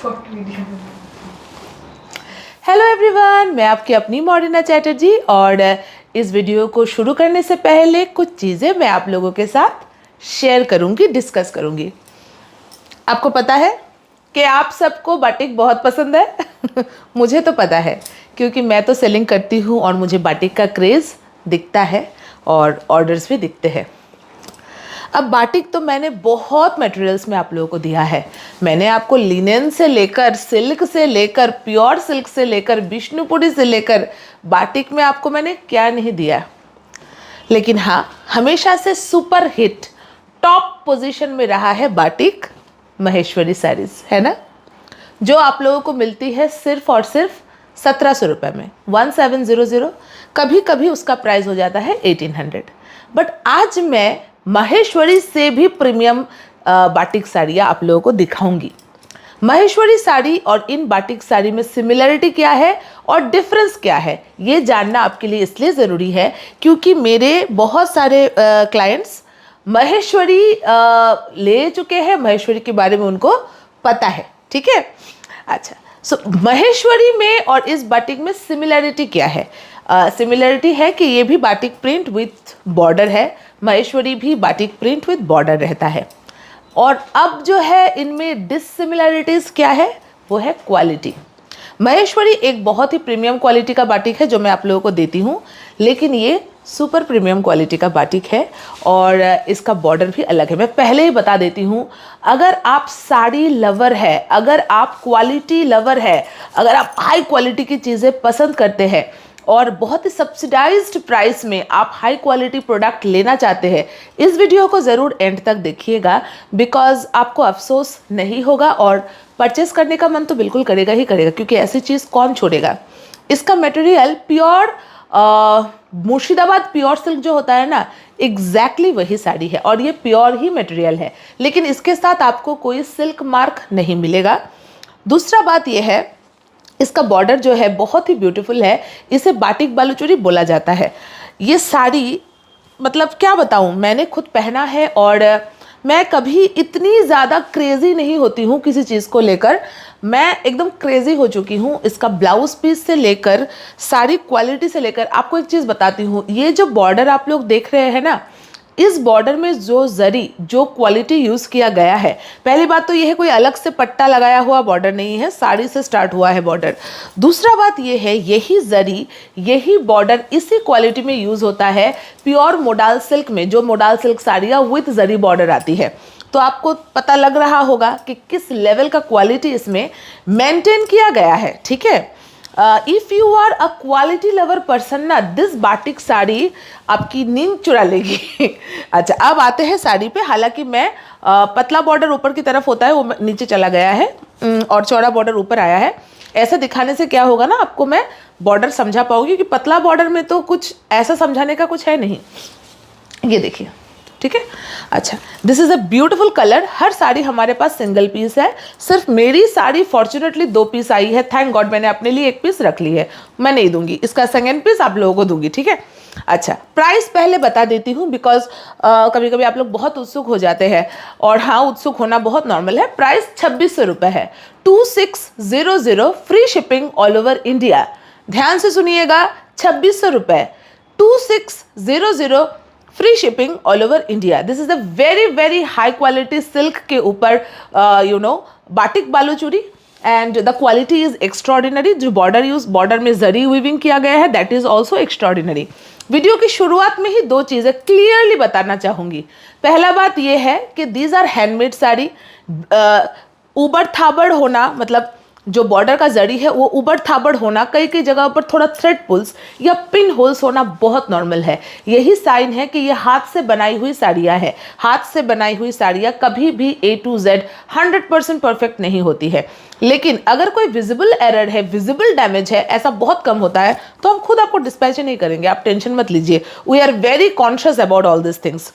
Hello everyone, मैं आपकी अपनी मॉर्निना चैटर्जी और इस वीडियो को शुरू करने से पहले कुछ चीज़ें मैं आप लोगों के साथ शेयर करूंगी, डिस्कस करूंगी। आपको पता है कि आप सबको बाटिक बहुत पसंद है मुझे तो पता है, क्योंकि मैं तो सेलिंग करती हूँ और मुझे बाटिक का क्रेज़ दिखता है और ऑर्डर्स भी दिखते हैं। अब बाटिक तो मैंने बहुत मटेरियल्स में आप लोगों को दिया है। मैंने आपको लिनेन से लेकर, सिल्क से लेकर, प्योर सिल्क से लेकर, विष्णुपुरी से लेकर बाटिक में आपको मैंने क्या नहीं दिया। लेकिन हाँ, हमेशा से सुपर हिट टॉप पोजीशन में रहा है बाटिक महेश्वरी साड़ीज़, है ना, जो आप लोगों को मिलती है सिर्फ और सिर्फ 1700 रुपये में, 1700। कभी कभी उसका प्राइस हो जाता है 1800। बट आज मैं महेश्वरी से भी प्रीमियम बाटिक साड़ियाँ आप लोगों को दिखाऊंगी। महेश्वरी साड़ी और इन बाटिक साड़ी में सिमिलरिटी क्या है और डिफरेंस क्या है, ये जानना आपके लिए इसलिए ज़रूरी है क्योंकि मेरे बहुत सारे क्लाइंट्स महेश्वरी ले चुके हैं, महेश्वरी के बारे में उनको पता है। ठीक है, अच्छा, सो महेश्वरी में और इस बाटिक में सिमिलरिटी क्या है? सिमिलरिटी है कि ये भी बाटिक प्रिंट विथ बॉर्डर है, महेश्वरी भी बाटिक प्रिंट विथ बॉर्डर रहता है। और अब जो है इनमें डिससिमिलरिटीज़ क्या है, वो है क्वालिटी। महेश्वरी एक बहुत ही प्रीमियम क्वालिटी का बाटिक है जो मैं आप लोगों को देती हूँ, लेकिन ये सुपर प्रीमियम क्वालिटी का बाटिक है और इसका बॉर्डर भी अलग है। मैं पहले ही बता देती हूँ, अगर आप साड़ी लवर है, अगर आप क्वालिटी लवर है, अगर आप हाई क्वालिटी की चीज़ें पसंद करते हैं और बहुत ही सब्सिडाइज्ड प्राइस में आप हाई क्वालिटी प्रोडक्ट लेना चाहते हैं, इस वीडियो को ज़रूर एंड तक देखिएगा, बिकॉज आपको अफसोस नहीं होगा और परचेस करने का मन तो बिल्कुल करेगा ही करेगा, क्योंकि ऐसी चीज़ कौन छोड़ेगा। इसका material pure Murshidabad pure silk जो होता है ना, एग्जैक्टली वही साड़ी है और ये प्योर ही मटेरियल है, लेकिन इसके साथ आपको कोई सिल्क मार्क नहीं मिलेगा। दूसरा बात यह है, इसका बॉर्डर जो है बहुत ही ब्यूटीफुल है, इसे बाटिक बालूचोरी बोला जाता है। ये साड़ी मतलब क्या बताऊँ, मैंने खुद पहना है और मैं कभी इतनी ज़्यादा क्रेज़ी नहीं होती हूँ किसी चीज़ को लेकर। मैं एकदम क्रेज़ी हो चुकी हूँ इसका ब्लाउज पीस से लेकर, साड़ी क्वालिटी से लेकर। आपको एक चीज़ बताती हूँ, ये जो बॉर्डर आप लोग देख रहे हैं ना, इस बॉर्डर में जो जरी, जो क्वालिटी यूज़ किया गया है, पहली बात तो ये है कोई अलग से पट्टा लगाया हुआ बॉर्डर नहीं है, साड़ी से स्टार्ट हुआ है बॉर्डर। दूसरा बात ये है, यही जरी, यही बॉर्डर इसी क्वालिटी में यूज़ होता है प्योर मोडाल सिल्क में, जो मोडाल सिल्क साड़ियाँ विथ जरी बॉर्डर आती है। तो आपको पता लग रहा होगा कि किस लेवल का क्वालिटी इसमें मेंटेन किया गया है। ठीक है, if you are a quality lover person ना, दिस बाटिक साड़ी आपकी नींद चुरा लेगी अच्छा, अब आते हैं साड़ी पे। हालांकि मैं पतला बॉर्डर ऊपर की तरफ होता है, वो नीचे चला गया है और चौड़ा बॉर्डर ऊपर आया है। ऐसा दिखाने से क्या होगा ना, आपको मैं बॉर्डर समझा पाऊंगी कि पतला बॉर्डर में तो कुछ ऐसा समझाने का कुछ है नहीं। ये देखिए, ठीक है, अच्छा, this is a beautiful colour. हर साड़ी हमारे पास सिंगल पीस है, सिर्फ मेरी साड़ी फॉर्चुनेटली 2 पीस आई है, थैंक गॉड। मैंने अपने लिए 1 पीस रख ली है, मैं नहीं दूंगी, इसका सेकेंड पीस आप लोगों को दूंगी। ठीक है, अच्छा, प्राइस पहले बता देती हूँ, बिकॉज कभी कभी आप लोग बहुत उत्सुक हो जाते हैं और हाँ, उत्सुक होना बहुत नॉर्मल है। प्राइस 2600 रुपये है, 2600, free shipping all over India. ध्यान से सुनिएगा, 2600 रुपये, 2600, free shipping all over India. This is a very very high quality silk के ऊपर batik Baluchari and the quality is extraordinary. जो बॉर्डर में जरी वीविंग किया गया है, that is also extraordinary. Video की शुरुआत में ही 2 चीज़ें क्लियरली बताना चाहूँगी। पहला बात यह है कि दीज आर हैंडमेड साड़ी। ऊबड़ थाबड़ होना, मतलब जो बॉर्डर का जड़ी है वो ऊबड़ थाबड़ होना, कई कई जगह पर थोड़ा थ्रेड पुल्स या पिन होल्स होना बहुत नॉर्मल है। यही साइन है कि ये हाथ से बनाई हुई साड़ियाँ हैं। हाथ से बनाई हुई साड़ियाँ कभी भी A to Z 100% परफेक्ट नहीं होती है, लेकिन अगर कोई विजिबल एरर है, विजिबल डैमेज है, ऐसा बहुत कम होता है, तो हम खुद आपको डिस्पैच नहीं करेंगे, आप टेंशन मत लीजिए। We are very conscious about all this things.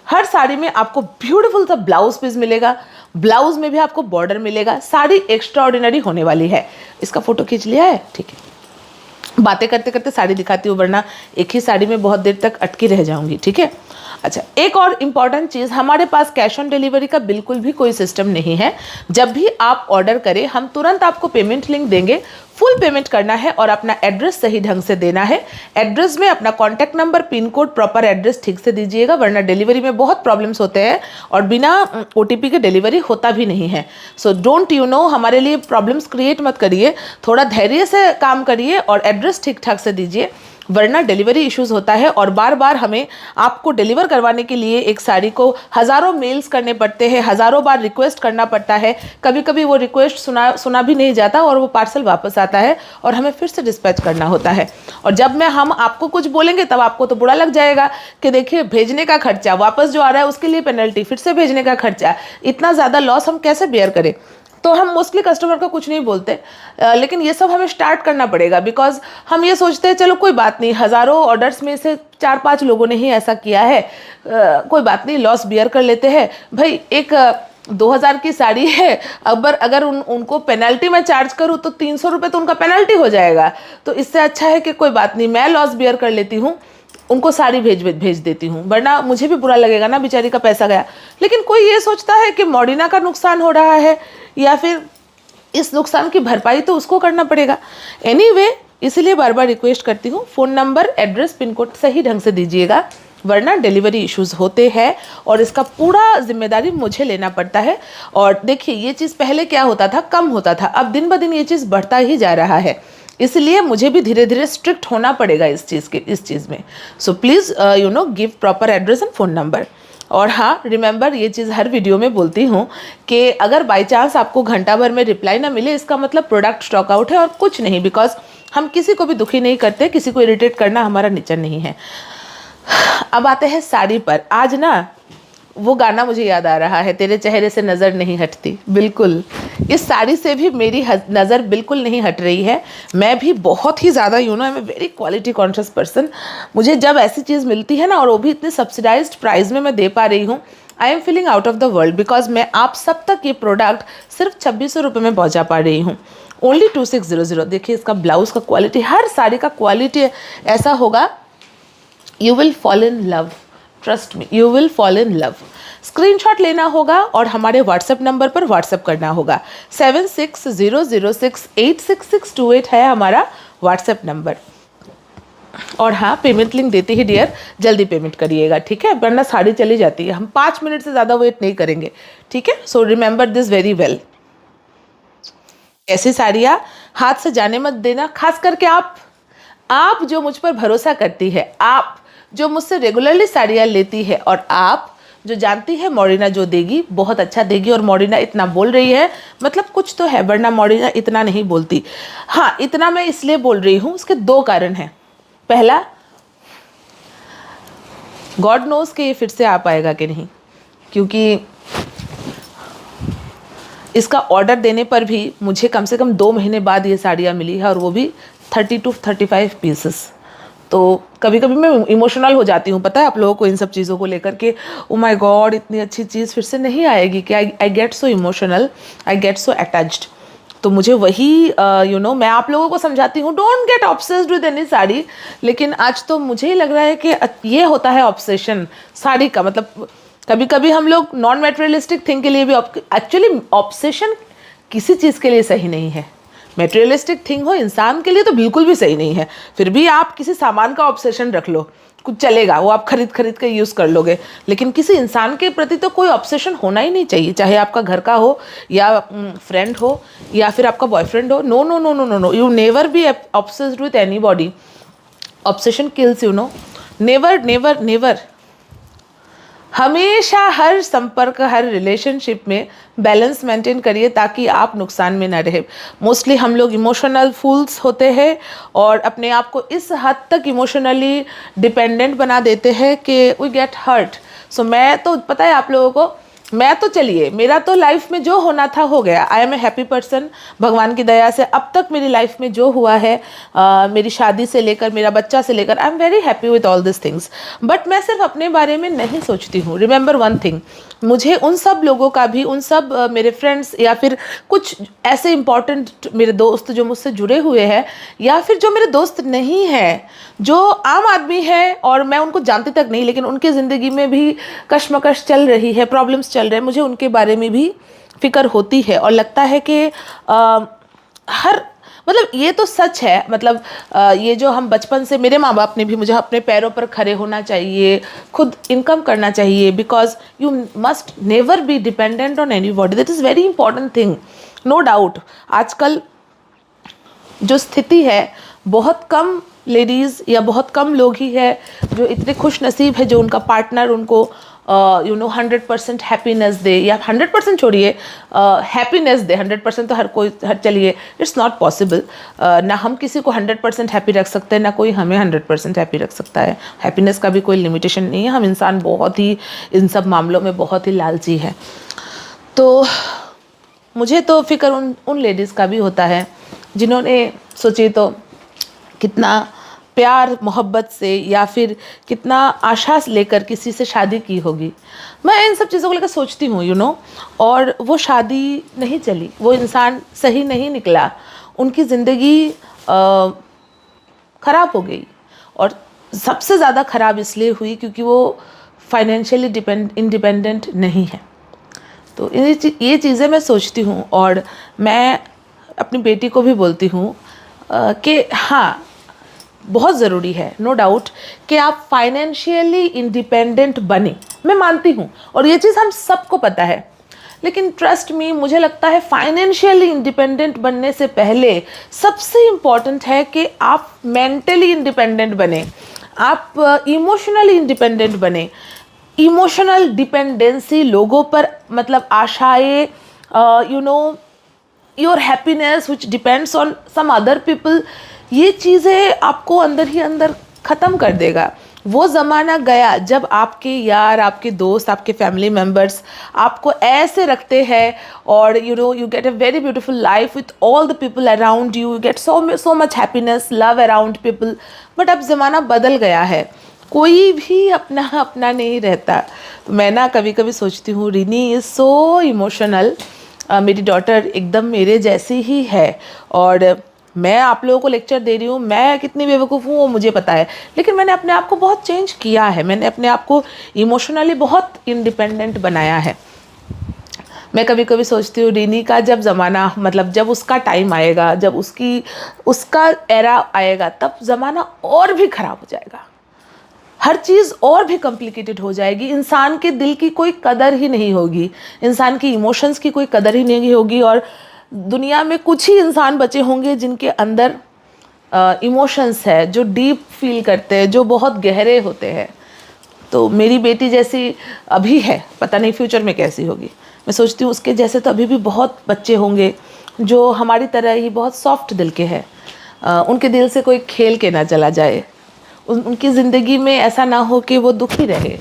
हर साड़ी में आपको ब्यूटीफुल सा ब्लाउज पीस मिलेगा, ब्लाउज में भी आपको बॉर्डर मिलेगा। साड़ी एक्स्ट्राऑर्डिनरी होने वाली है। इसका फोटो खींच लिया है, ठीक है। बातें करते करते साड़ी दिखाती हूँ, वरना एक ही साड़ी में बहुत देर तक अटकी रह जाऊंगी। ठीक है, अच्छा, एक और इम्पॉर्टेंट चीज़, हमारे पास कैश ऑन डिलीवरी का बिल्कुल भी कोई सिस्टम नहीं है। जब भी आप ऑर्डर करें हम तुरंत आपको पेमेंट लिंक देंगे, फुल पेमेंट करना है और अपना एड्रेस सही ढंग से देना है। एड्रेस में अपना contact number, pin code, proper address ठीक से दीजिएगा, वरना डिलीवरी में बहुत प्रॉब्लम्स होते हैं और बिना OTP के डिलीवरी होता भी नहीं है। सो डोंट हमारे लिए प्रॉब्लम्स क्रिएट मत करिए, थोड़ा धैर्य से काम करिए और एड्रेस ठीक ठाक से दीजिए, वरना डिलीवरी इश्यूज़ होता है और बार बार हमें आपको डिलीवर करवाने के लिए एक साड़ी को हज़ारों मेल्स करने पड़ते हैं, हज़ारों बार रिक्वेस्ट करना पड़ता है। कभी कभी वो रिक्वेस्ट सुना भी नहीं जाता और वो पार्सल वापस आता है और हमें फिर से डिस्पैच करना होता है। और जब हम आपको कुछ बोलेंगे तब आपको तो बुरा लग जाएगा कि देखिए भेजने का खर्चा, वापस जो आ रहा है उसके लिए पेनल्टी, फिर से भेजने का खर्चा, इतना ज़्यादा लॉस हम कैसे बेयर करें। तो हम मोस्टली कस्टमर का कुछ नहीं बोलते, लेकिन ये सब हमें स्टार्ट करना पड़ेगा, बिकॉज हम ये सोचते हैं चलो कोई बात नहीं, हज़ारों ऑर्डर्स में से 4-5 लोगों ने ही ऐसा किया है, कोई बात नहीं, लॉस बियर कर लेते हैं। भाई एक 2000 की साड़ी है, अगर उनको पेनल्टी मैं चार्ज करूँ तो 300 रुपये तो उनका पेनल्टी हो जाएगा। तो इससे अच्छा है कि कोई बात नहीं, मैं लॉस बियर कर लेती हूँ, उनको साड़ी भेज देती हूँ, वरना मुझे भी बुरा लगेगा ना, बेचारी का पैसा गया। लेकिन कोई ये सोचता है कि मॉडिना का नुकसान हो रहा है या फिर इस नुकसान की भरपाई तो उसको करना पड़ेगा। एनीवे, इसलिए बार बार रिक्वेस्ट करती हूँ, phone number, address, pin code सही ढंग से दीजिएगा, वरना डिलीवरी इश्यूज़ होते हैं और इसका पूरा जिम्मेदारी मुझे लेना पड़ता है। और देखिए ये चीज़ पहले क्या होता था, कम होता था, अब दिन ब दिन ये चीज़ बढ़ता ही जा रहा है, इसलिए मुझे भी धीरे धीरे स्ट्रिक्ट होना पड़ेगा इस चीज़ में। So please give proper address and phone number. और हाँ, रिमेंबर, ये चीज़ हर वीडियो में बोलती हूँ कि अगर बाई चांस आपको घंटा भर में रिप्लाई ना मिले, इसका मतलब प्रोडक्ट स्टॉक आउट है और कुछ नहीं, बिकॉज हम किसी को भी दुखी नहीं करते, किसी को इरिटेट करना हमारा नेचर नहीं है। अब आते हैं साड़ी पर। आज ना वो गाना मुझे याद आ रहा है, तेरे चेहरे से नज़र नहीं हटती। बिल्कुल इस साड़ी से भी मेरी नज़र बिल्कुल नहीं हट रही है। मैं भी बहुत ही ज़्यादा I am a very quality conscious person. मुझे जब ऐसी चीज़ मिलती है ना, और वो भी इतने सब्सिडाइज्ड प्राइस में मैं दे पा रही हूँ, I am feeling out of the world, because मैं आप सब तक ये प्रोडक्ट सिर्फ 2600 रुपये में पहुँचा पा रही हूँ, ओनली 2600। देखिए इसका ब्लाउज़ का क्वालिटी, हर साड़ी का क्वालिटी ऐसा होगा, you will fall in love, trust me, you will fall in love. Screenshot लेना होगा और हमारे व्हाट्सएप नंबर पर व्हाट्सएप करना होगा। 7600686628 है हमारा व्हाट्सएप नंबर। और हाँ, पेमेंट लिंक देते ही डियर जल्दी पेमेंट करिएगा, ठीक है, वरना साड़ी चली जाती है, हम 5 मिनट से ज़्यादा वेट नहीं करेंगे, ठीक है। So remember this very well. ऐसी साड़ियाँ हाथ से जाने मत देना, खास करके आप जो मुझ पर भरोसा करती है, आप जो मुझसे रेगुलरली साड़ियाँ लेती है, और आप जो जानती है मॉडिना जो देगी बहुत अच्छा देगी, और मॉडिना इतना बोल रही है मतलब कुछ तो है, वरना मॉडिना इतना नहीं बोलती। हाँ, इतना मैं इसलिए बोल रही हूँ, उसके 2 कारण हैं। पहला, गॉड नोज कि ये फिर से आ पाएगा कि नहीं, क्योंकि इसका ऑर्डर देने पर भी मुझे कम से कम 2 महीने बाद ये साड़ियाँ मिली है, और वो भी 30 to 35 पीसेस। तो कभी कभी मैं इमोशनल हो जाती हूँ, पता है आप लोगों को, इन सब चीज़ों को लेकर के, ओ माय गॉड इतनी अच्छी चीज़ फिर से नहीं आएगी क्या। I get so emotional, I get so attached. तो मुझे वही मैं आप लोगों को समझाती हूँ, don't get obsessed with any sari. लेकिन आज तो मुझे ही लग रहा है कि ये होता है ऑब्सेशन साड़ी का, मतलब कभी कभी हम लोग नॉन मेटेरियलिस्टिक थिंग के लिए भी, एक्चुअली ऑब्सेशन किसी चीज़ के लिए सही नहीं है। मेटेरियलिस्टिक थिंग हो इंसान के लिए तो बिल्कुल भी सही नहीं है। फिर भी आप किसी सामान का ऑब्सेशन रख लो, कुछ चलेगा, वो आप खरीद के यूज़ कर लोगे, लेकिन किसी इंसान के प्रति तो कोई ऑब्सेशन होना ही नहीं चाहिए, चाहे आपका घर का हो या फ्रेंड हो या फिर आपका बॉयफ्रेंड हो। No no no no no no, you never be obsessed with anybody. Obsession kills, never never never. हमेशा हर संपर्क, हर रिलेशनशिप में बैलेंस मेंटेन करिए ताकि आप नुकसान में ना रहे। मोस्टली हम लोग इमोशनल फूल्स होते हैं और अपने आप को इस हद तक इमोशनली डिपेंडेंट बना देते हैं कि वी गेट हर्ट। सो मैं तो पता है आप लोगों को, मैं तो चलिए, मेरा तो लाइफ में जो होना था हो गया। I am a happy person, भगवान की दया से अब तक मेरी लाइफ में जो हुआ है, मेरी शादी से लेकर, मेरा बच्चा से लेकर, आई am very happy with all this things. But मैं सिर्फ अपने बारे में नहीं सोचती हूँ। रिमेंबर वन थिंग, मुझे उन सब लोगों का भी, उन सब मेरे फ्रेंड्स या फिर कुछ ऐसे इंपॉर्टेंट मेरे दोस्त जो मुझसे जुड़े हुए हैं, या फिर जो मेरे दोस्त नहीं हैं, जो आम आदमी है और मैं उनको जानती तक नहीं, लेकिन उनकी ज़िंदगी में भी कश्मकश चल रही है, प्रॉब्लम्स चल रहे हैं, मुझे उनके बारे में भी फिक्र होती है। और लगता है कि हर मतलब ये तो सच है, मतलब ये जो हम बचपन से, मेरे माँ बाप ने भी मुझे अपने पैरों पर खड़े होना चाहिए, खुद इनकम करना चाहिए, because you must never be dependent on anybody, that is very important thing, no doubt. आजकल जो स्थिति है, बहुत कम लेडीज़ या बहुत कम लोग ही है जो इतने खुश नसीब है जो उनका पार्टनर उनको 100% हैप्पीनेस दे, या 100% छोड़िए, हैप्पीनेस दे। 100% तो हर कोई, चलिए, इट्स नॉट पॉसिबल। ना हम किसी को 100% हैप्पी रख सकते हैं, ना कोई हमें 100% हैप्पी रख सकता है। हैप्पीनेस का भी कोई लिमिटेशन नहीं है। हम इंसान बहुत ही इन सब मामलों में बहुत ही लालची है। तो मुझे तो फिक्र उन लेडीज़ का भी होता है जिन्होंने, सोचिए तो, कितना प्यार मोहब्बत से या फिर कितना आशा लेकर किसी से शादी की होगी। मैं इन सब चीज़ों को लेकर सोचती हूँ और वो शादी नहीं चली, वो इंसान सही नहीं निकला, उनकी ज़िंदगी ख़राब हो गई। और सबसे ज़्यादा ख़राब इसलिए हुई क्योंकि वो फाइनेंशियली इंडिपेंडेंट नहीं है। तो ये चीज़ें मैं सोचती हूँ और मैं अपनी बेटी को भी बोलती हूँ कि हाँ, बहुत ज़रूरी है, नो डाउट, कि आप फाइनेंशियली इंडिपेंडेंट बने। मैं मानती हूँ और ये चीज़ हम सबको पता है, लेकिन ट्रस्ट मी, मुझे लगता है फाइनेंशियली इंडिपेंडेंट बनने से पहले सबसे इम्पॉर्टेंट है कि आप मेंटली इंडिपेंडेंट बने, आप इमोशनली इंडिपेंडेंट बने। इमोशनल डिपेंडेंसी लोगों पर, मतलब आशाएं, your happiness which depends on some other people, ये चीज़ें आपको अंदर ही अंदर ख़त्म कर देगा। वो ज़माना गया जब आपके यार, आपके दोस्त, आपके फैमिली मेम्बर्स आपको ऐसे रखते हैं और you get a very beautiful life with all the people around you, get so much happiness, love around people. But अब ज़माना बदल गया है, कोई भी अपना अपना नहीं रहता। तो मैं ना कभी कभी सोचती हूँ, रिनी इज़ सो इमोशनल, मेरी डॉटर एकदम मेरे जैसी ही है। और मैं आप लोगों को लेक्चर दे रही हूँ, मैं कितनी बेवकूफ़ हूँ वो मुझे पता है, लेकिन मैंने अपने आप को बहुत चेंज किया है, मैंने अपने आप को इमोशनली बहुत इंडिपेंडेंट बनाया है। मैं कभी कभी सोचती हूँ रिनी का जब ज़माना, मतलब जब उसका टाइम आएगा, जब उसका एरा आएगा, तब ज़माना और भी ख़राब हो जाएगा, हर चीज़ और भी कॉम्प्लिकेटेड हो जाएगी, इंसान के दिल की कोई कदर ही नहीं होगी, इंसान की इमोशंस की कोई कदर ही नहीं होगी। और दुनिया में कुछ ही इंसान बचे होंगे जिनके अंदर इमोशंस है, जो डीप फील करते हैं, जो बहुत गहरे होते हैं। तो मेरी बेटी जैसी अभी है, पता नहीं फ्यूचर में कैसी होगी। मैं सोचती हूँ उसके जैसे तो अभी भी बहुत बच्चे होंगे जो हमारी तरह ही बहुत सॉफ्ट दिल के हैं, उनके दिल से कोई खेल के ना चला जाए, उनकी ज़िंदगी में ऐसा ना हो कि वो दुखी रहे।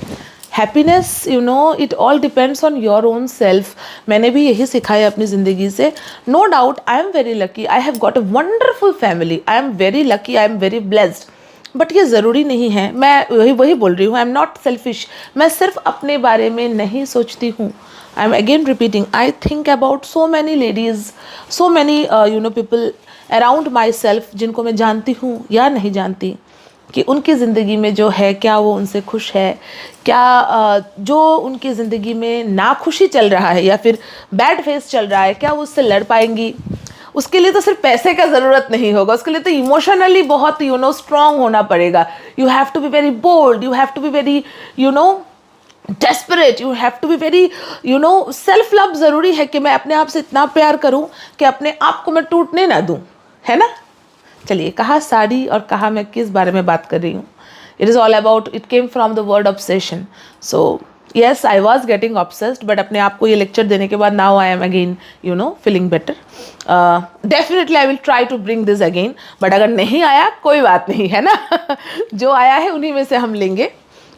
Happiness, it all depends on your own self. मैंने भी यही सीखा है अपनी ज़िंदगी से। No doubt I am very lucky, I have got a wonderful family, I am very lucky, I am very blessed. But ये ज़रूरी नहीं है, मैं वही बोल रही हूँ, आई एम नॉट सेल्फिश। मैं सिर्फ अपने बारे में नहीं सोचती हूँ, आई am again repeating, I think about so many ladies, so many people around my self, जिनको मैं जानती हूँ या नहीं जानती, कि उनकी ज़िंदगी में जो है, क्या वो उनसे खुश है, क्या जो उनकी ज़िंदगी में नाखुशी चल रहा है या फिर बैड फेस चल रहा है, क्या वो उससे लड़ पाएंगी। उसके लिए तो सिर्फ पैसे का ज़रूरत नहीं होगा, उसके लिए तो इमोशनली बहुत स्ट्रांग होना पड़ेगा। You have to be very bold, you have to be very desperate, you have to be very self love ज़रूरी है कि मैं अपने आप से इतना प्यार करूँ कि अपने आप को मैं टूटने ना दूँ, है ना। चलिए, कहा साड़ी और कहा मैं किस बारे में बात कर रही हूँ। It is all about, it came from the word obsession. So yes, I was getting obsessed, but अपने आप को ये लेक्चर देने के बाद now I am again feeling better. Definitely I will try to bring this again, but अगर नहीं आया कोई बात नहीं, है ना। जो आया है उन्हीं में से हम लेंगे,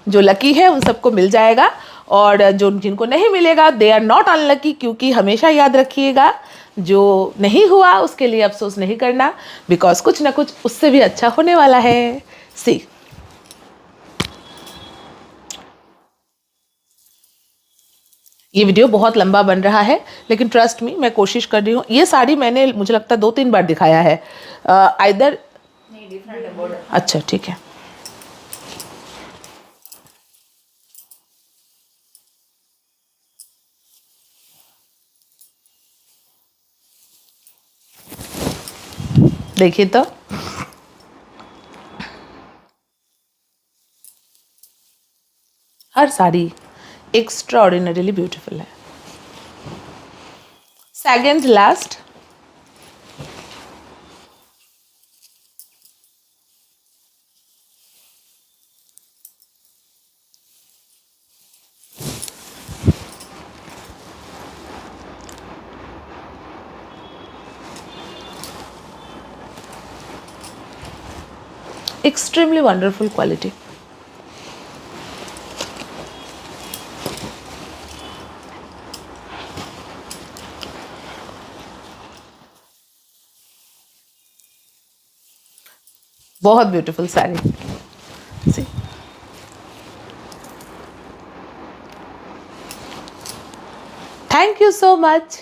जो लकी है उन सबको मिल जाएगा। और जो जिनको नहीं मिलेगा दे आर नॉट अनलकी, क्योंकि हमेशा याद रखिएगा जो नहीं हुआ उसके लिए अफसोस नहीं करना, बिकॉज कुछ ना कुछ उससे भी अच्छा होने वाला है। सी, ये वीडियो बहुत लंबा बन रहा है, लेकिन ट्रस्ट मी मैं कोशिश कर रही हूँ। ये साड़ी मैंने मुझे लगता है 2-3 बार दिखाया है, आइदर अच्छा ठीक है। देखिए तो हर साड़ी एक्स्ट्रा ऑर्डिनरीली ब्यूटीफुल है। Second last, extremely wonderful quality. बहुत beautiful sari. Thank you so much.